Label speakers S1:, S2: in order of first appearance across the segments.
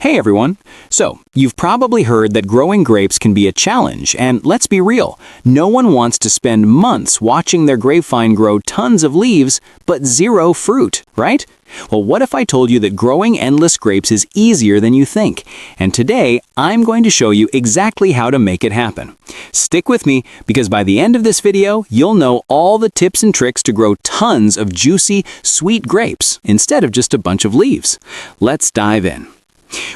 S1: Hey everyone! So, you've probably heard that growing grapes can be a challenge, and let's be real, no one wants to spend months watching their grapevine grow tons of leaves, but zero fruit, right? Well, what if I told you that growing endless grapes is easier than you think? And today, I'm going to show you exactly how to make it happen. Stick with me, because by the end of this video, you'll know all the tips and tricks to grow tons of juicy, sweet grapes, instead of just a bunch of leaves. Let's dive in.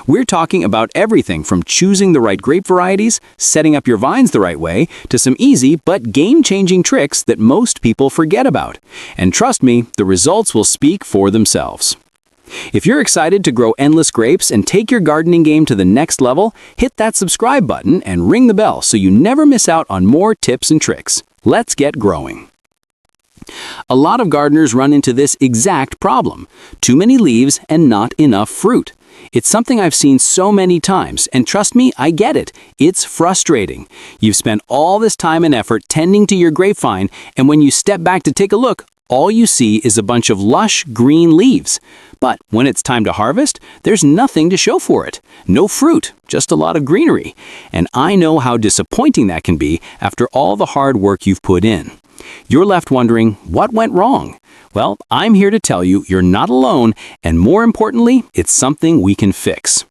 S1: We're talking about everything from choosing the right grape varieties, setting up your vines the right way, to some easy but game-changing tricks that most people forget about. And trust me, the results will speak for themselves. If you're excited to grow endless grapes and take your gardening game to the next level, hit that subscribe button and ring the bell so you never miss out on more tips and tricks. Let's get growing. A lot of gardeners run into this exact problem: too many leaves and not enough fruit. It's something I've seen so many times, and trust me, I get it. It's frustrating. You've spent all this time and effort tending to your grapevine, and when you step back to take a look, all you see is a bunch of lush green leaves. But when it's time to harvest, there's nothing to show for it. No fruit, just a lot of greenery. And I know how disappointing that can be after all the hard work you've put in. You're left wondering, what went wrong? Well, I'm here to tell you you're not alone, and more importantly, it's something we can fix.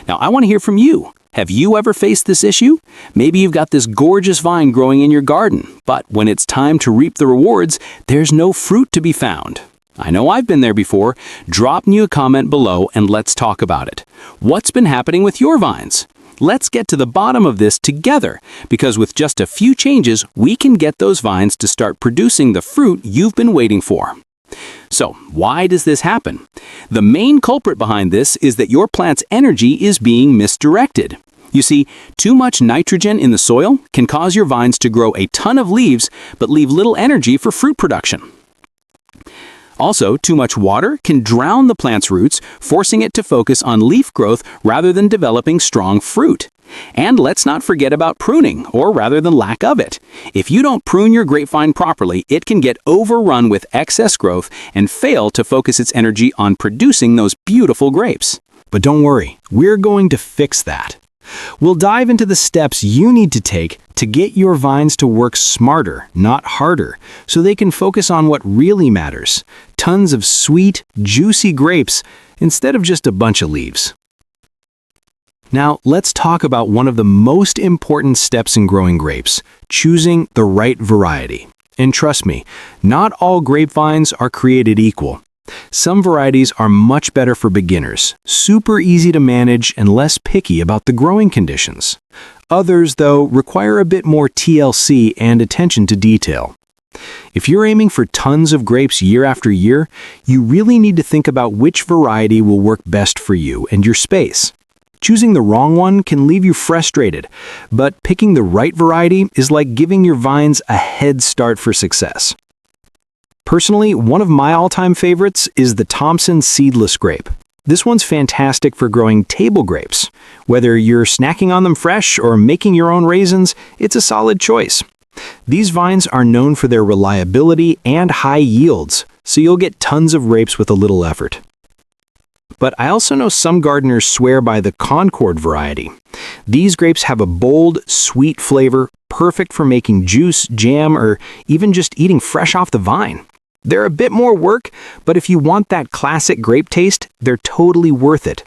S1: Now, I want to hear from you. Have you ever faced this issue? Maybe you've got this gorgeous vine growing in your garden, but when it's time to reap the rewards, there's no fruit to be found. I know I've been there before. Drop me a comment below and let's talk about it. What's been happening with your vines? Let's get to the bottom of this together, because with just a few changes, we can get those vines to start producing the fruit you've been waiting for. So, why does this happen? The main culprit behind this is that your plant's energy is being misdirected. You see, too much nitrogen in the soil can cause your vines to grow a ton of leaves, but leave little energy for fruit production. Also, too much water can drown the plant's roots, forcing it to focus on leaf growth rather than developing strong fruit. And let's not forget about pruning, or rather the lack of it. If you don't prune your grapevine properly, it can get overrun with excess growth and fail to focus its energy on producing those beautiful grapes. But don't worry, we're going to fix that. We'll dive into the steps you need to take to get your vines to work smarter, not harder, so they can focus on what really matters: tons of sweet, juicy grapes instead of just a bunch of leaves. Now, let's talk about one of the most important steps in growing grapes: choosing the right variety. And trust me, not all grapevines are created equal. Some varieties are much better for beginners, super easy to manage and less picky about the growing conditions. Others, though, require a bit more TLC and attention to detail. If you're aiming for tons of grapes year after year, you really need to think about which variety will work best for you and your space. Choosing the wrong one can leave you frustrated, but picking the right variety is like giving your vines a head start for success. Personally, one of my all-time favorites is the Thompson seedless grape. This one's fantastic for growing table grapes. Whether you're snacking on them fresh or making your own raisins, it's a solid choice. These vines are known for their reliability and high yields, so you'll get tons of grapes with a little effort. But I also know some gardeners swear by the Concord variety. These grapes have a bold, sweet flavor, perfect for making juice, jam, or even just eating fresh off the vine. They're a bit more work, but if you want that classic grape taste, they're totally worth it.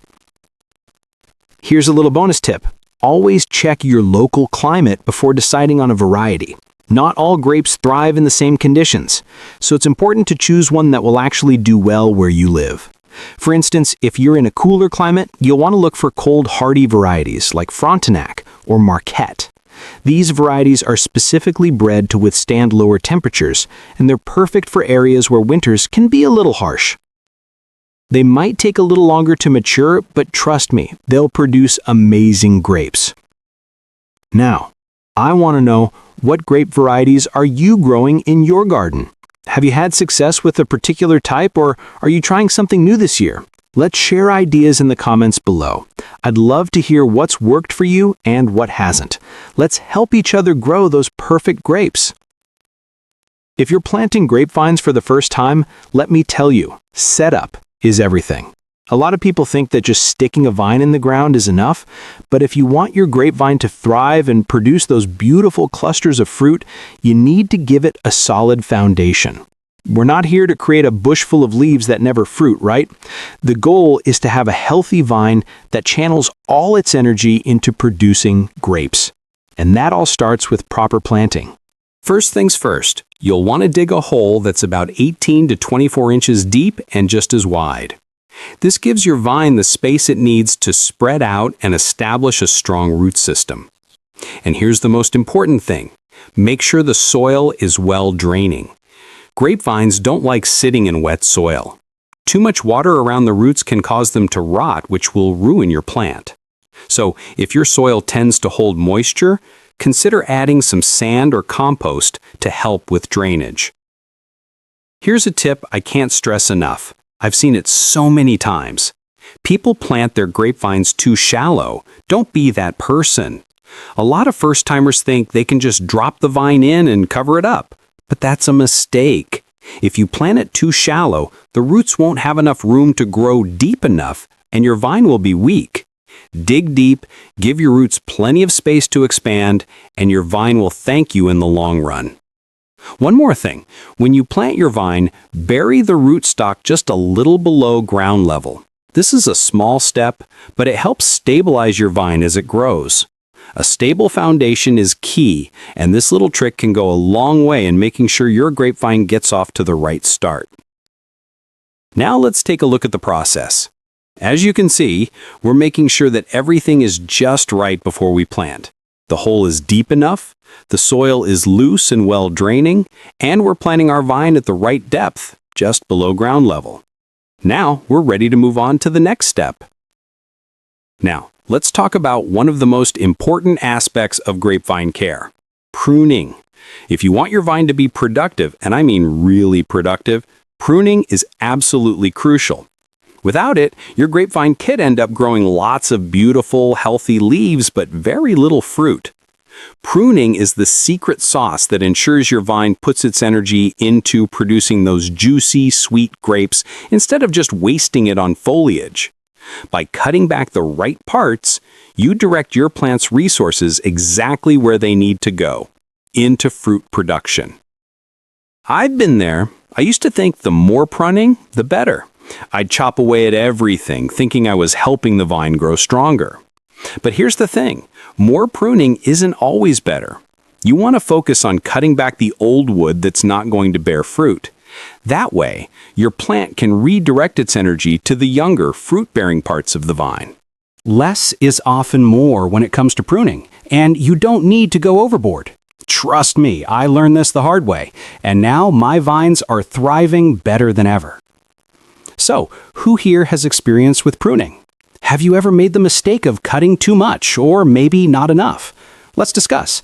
S1: Here's a little bonus tip. Always check your local climate before deciding on a variety. Not all grapes thrive in the same conditions, so it's important to choose one that will actually do well where you live. For instance, if you're in a cooler climate, you'll want to look for cold hardy varieties like Frontenac or Marquette. These varieties are specifically bred to withstand lower temperatures, and they're perfect for areas where winters can be a little harsh. They might take a little longer to mature, but trust me, they'll produce amazing grapes. Now, I want to know, what grape varieties are you growing in your garden? Have you had success with a particular type, or are you trying something new this year? Let's share ideas in the comments below. I'd love to hear what's worked for you and what hasn't. Let's help each other grow those perfect grapes. If you're planting grapevines for the first time, let me tell you, setup is everything.
S2: A lot of people think that just sticking a vine in the ground is enough, but if you want your grapevine to thrive and produce those beautiful clusters of fruit, you need to give it a solid foundation. We're not here to create a bush full of leaves that never fruit, right? The goal is to have a healthy vine that channels all its energy into producing grapes. And that all starts with proper planting.
S1: First things first, you'll want to dig a hole that's about 18 to 24 inches deep and just as wide. This gives your vine the space it needs to spread out and establish a strong root system. And here's the most important thing. Make sure the soil is well draining. Grapevines don't like sitting in wet soil. Too much water around the roots can cause them to rot, which will ruin your plant. So, if your soil tends to hold moisture, consider adding some sand or compost to help with drainage. Here's a tip I can't stress enough. I've seen it so many times. People plant their grapevines too shallow. Don't be that person. A lot of first-timers think they can just drop the vine in and cover it up. But that's a mistake. If you plant it too shallow, the roots won't have enough room to grow deep enough, and your vine will be weak. Dig deep, give your roots plenty of space to expand, and your vine will thank you in the long run. One more thing, when you plant your vine, bury the rootstock just a little below ground level. This is a small step, but it helps stabilize your vine as it grows. A stable foundation is key, and this little trick can go a long way in making sure your grapevine gets off to the right start. Now let's take a look at the process. As you can see, we're making sure that everything is just right before we plant. The hole is deep enough, the soil is loose and well draining, and we're planting our vine at the right depth, just below ground level. Now we're ready to move on to the next step. Now, let's talk about one of the most important aspects of grapevine care, pruning. If you want your vine to be productive, and I mean really productive, pruning is absolutely crucial. Without it, your grapevine could end up growing lots of beautiful, healthy leaves, but very little fruit. Pruning is the secret sauce that ensures your vine puts its energy into producing those juicy, sweet grapes instead of just wasting it on foliage. By cutting back the right parts, you direct your plant's resources exactly where they need to go, into fruit production. I've been there. I used to think the more pruning, the better. I'd chop away at everything, thinking I was helping the vine grow stronger. But here's the thing, more pruning isn't always better. You want to focus on cutting back the old wood that's not going to bear fruit. That way, your plant can redirect its energy to the younger, fruit-bearing parts of the vine.
S2: Less is often more when it comes to pruning, and you don't need to go overboard. Trust me, I learned this the hard way, and now my vines are thriving better than ever. So, who here has experience with pruning? Have you ever made the mistake of cutting too much or maybe not enough? Let's discuss.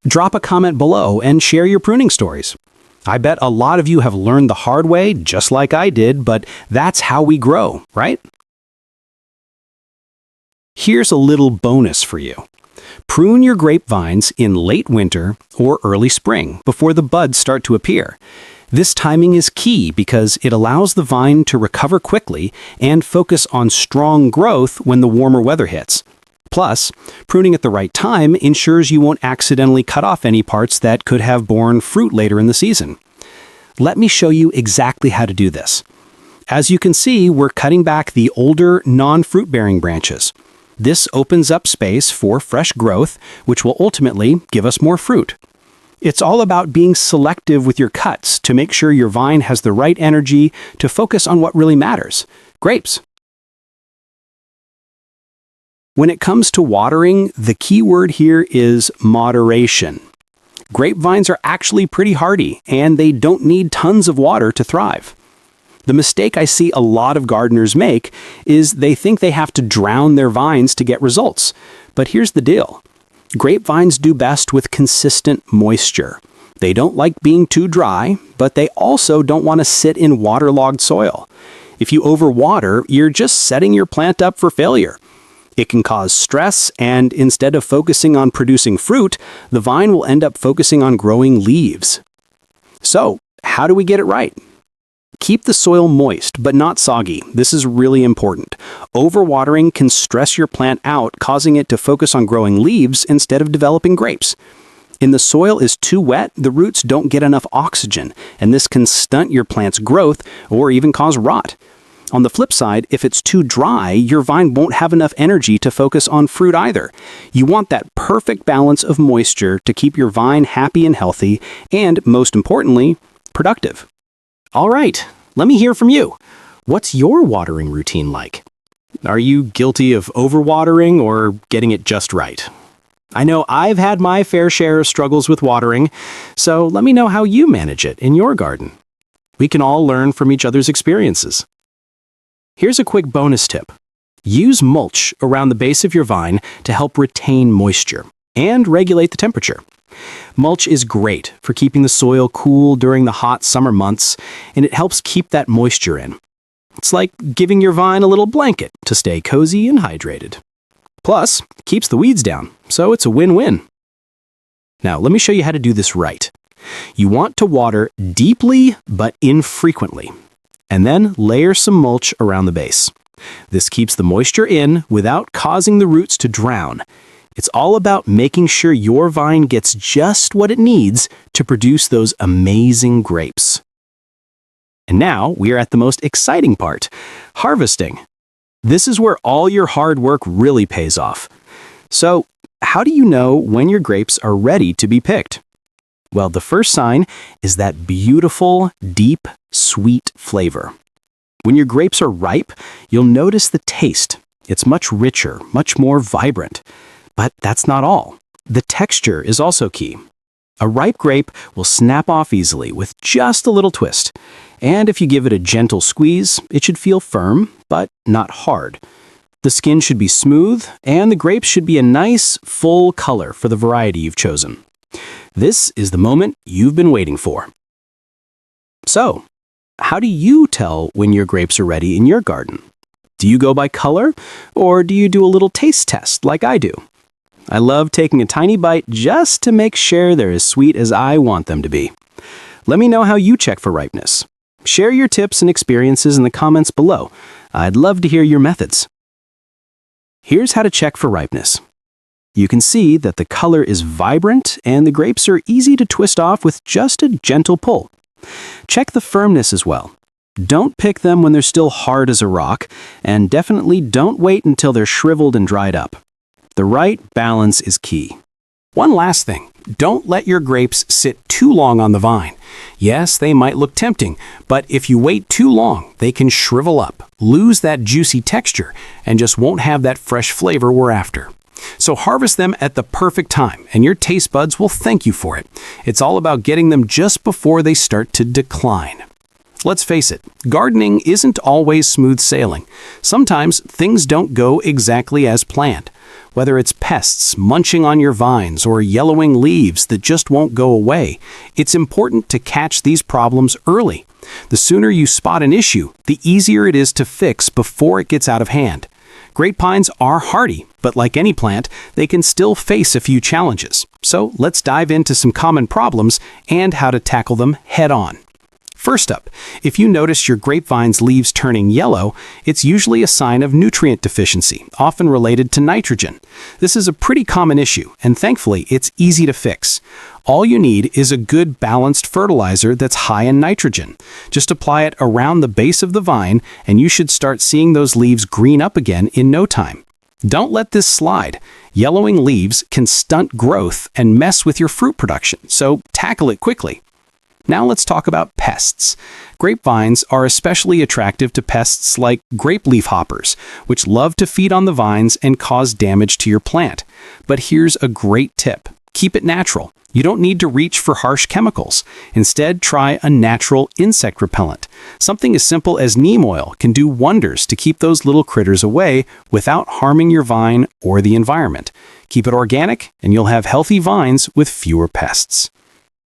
S2: Drop a comment below and share your pruning stories. I bet a lot of you have learned the hard way, just like I did, but that's how we grow, right? Here's a little bonus for you. Prune your grapevines in late winter or early spring before the buds start to appear. This timing is key because it allows the vine to recover quickly and focus on strong growth when the warmer weather hits. Plus, pruning at the right time ensures you won't accidentally cut off any parts that could have borne fruit later in the season. Let me show you exactly how to do this. As you can see, we're cutting back the older, non-fruit-bearing branches. This opens up space for fresh growth, which will ultimately give us more fruit. It's all about being selective with your cuts to make sure your vine has the right energy to focus on what really matters, grapes. When it comes to watering, the key word here is moderation. Grapevines are actually pretty hardy, and they don't need tons of water to thrive. The mistake I see a lot of gardeners make is they think they have to drown their vines to get results. But here's the deal. Grapevines do best with consistent moisture. They don't like being too dry, but they also don't want to sit in waterlogged soil. If you overwater, you're just setting your plant up for failure. It can cause stress, and instead of focusing on producing fruit, the vine will end up focusing on growing leaves. So, how do we get it right? Keep the soil moist, but not soggy. This is really important. Overwatering can stress your plant out, causing it to focus on growing leaves instead of developing grapes. If the soil is too wet, the roots don't get enough oxygen, and this can stunt your plant's growth or even cause rot. On the flip side, if it's too dry, your vine won't have enough energy to focus on fruit either. You want that perfect balance of moisture to keep your vine happy and healthy, and most importantly, productive. All right, let me hear from you. What's your watering routine like? Are you guilty of overwatering or getting it just right? I know I've had my fair share of struggles with watering, so let me know how you manage it in your garden. We can all learn from each other's experiences. Here's a quick bonus tip. Use mulch around the base of your vine to help retain moisture and regulate the temperature. Mulch is great for keeping the soil cool during the hot summer months, and it helps keep that moisture in. It's like giving your vine a little blanket to stay cozy and hydrated. Plus, it keeps the weeds down, so it's a win-win. Now, let me show you how to do this right. You want to water deeply but infrequently, and then layer some mulch around the base. This keeps the moisture in without causing the roots to drown. It's all about making sure your vine gets just what it needs to produce those amazing grapes. And now we are at the most exciting part, harvesting. This is where all your hard work really pays off. So, how do you know when your grapes are ready to be picked? Well, the first sign is that beautiful, deep, sweet flavor. When your grapes are ripe, you'll notice the taste. It's much richer, much more vibrant. But that's not all. The texture is also key. A ripe grape will snap off easily with just a little twist. And if you give it a gentle squeeze, it should feel firm, but not hard. The skin should be smooth, and the grapes should be a nice, full color for the variety you've chosen. This is the moment you've been waiting for. So, how do you tell when your grapes are ready in your garden? Do you go by color, or do you do a little taste test like I do? I love taking a tiny bite just to make sure they're as sweet as I want them to be. Let me know how you check for ripeness. Share your tips and experiences in the comments below. I'd love to hear your methods. Here's how to check for ripeness. You can see that the color is vibrant and the grapes are easy to twist off with just a gentle pull. Check the firmness as well. Don't pick them when they're still hard as a rock, and definitely don't wait until they're shriveled and dried up. The right balance is key. One last thing, don't let your grapes sit too long on the vine. Yes, they might look tempting, but if you wait too long, they can shrivel up, lose that juicy texture, and just won't have that fresh flavor we're after. So harvest them at the perfect time, and your taste buds will thank you for it. It's all about getting them just before they start to decline. Let's face it, gardening isn't always smooth sailing. Sometimes things don't go exactly as planned. Whether it's pests munching on your vines or yellowing leaves that just won't go away, it's important to catch these problems early. The sooner you spot an issue, the easier it is to fix before it gets out of hand. Grape pines are hardy, but like any plant, they can still face a few challenges. So let's dive into some common problems and how to tackle them head on. First up, if you notice your grapevine's leaves turning yellow, it's usually a sign of nutrient deficiency, often related to nitrogen. This is a pretty common issue, and thankfully, it's easy to fix. All you need is a good balanced fertilizer that's high in nitrogen. Just apply it around the base of the vine, and you should start seeing those leaves green up again in no time. Don't let this slide. Yellowing leaves can stunt growth and mess with your fruit production, so tackle it quickly. Now let's talk about pests. Grapevines are especially attractive to pests like grape leaf hoppers, which love to feed on the vines and cause damage to your plant. But here's a great tip. Keep it natural. You don't need to reach for harsh chemicals. Instead, try a natural insect repellent. Something as simple as neem oil can do wonders to keep those little critters away without harming your vine or the environment. Keep it organic, and you'll have healthy vines with fewer pests.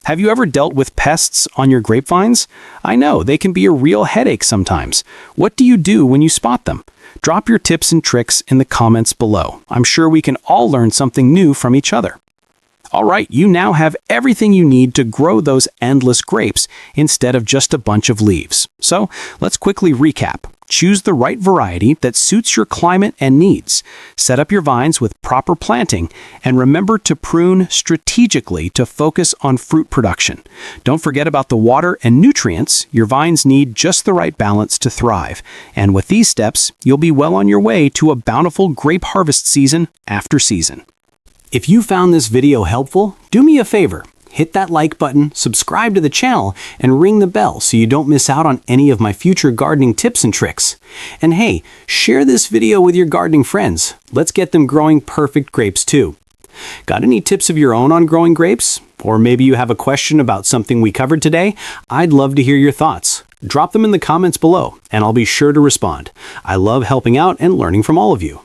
S2: Have you ever dealt with pests on your grapevines? I know, they can be a real headache sometimes. What do you do when you spot them? Drop your tips and tricks in the comments below. I'm sure we can all learn something new from each other. All right, you now have everything you need to grow those endless grapes instead of just a bunch of leaves. So let's quickly recap. Choose the right variety that suits your climate and needs. Set up your vines with proper planting, and remember to prune strategically to focus on fruit production. Don't forget about the water and nutrients. Your vines need just the right balance to thrive. And with these steps, you'll be well on your way to a bountiful grape harvest season after season. If you found this video helpful, do me a favor. Hit that like button, subscribe to the channel, and ring the bell so you don't miss out on any of my future gardening tips and tricks. And hey, share this video with your gardening friends. Let's get them growing perfect grapes too. Got any tips of your own on growing grapes? Or maybe you have a question about something we covered today? I'd love to hear your thoughts. Drop them in the comments below, and I'll be sure to respond. I love helping out and learning from all of you.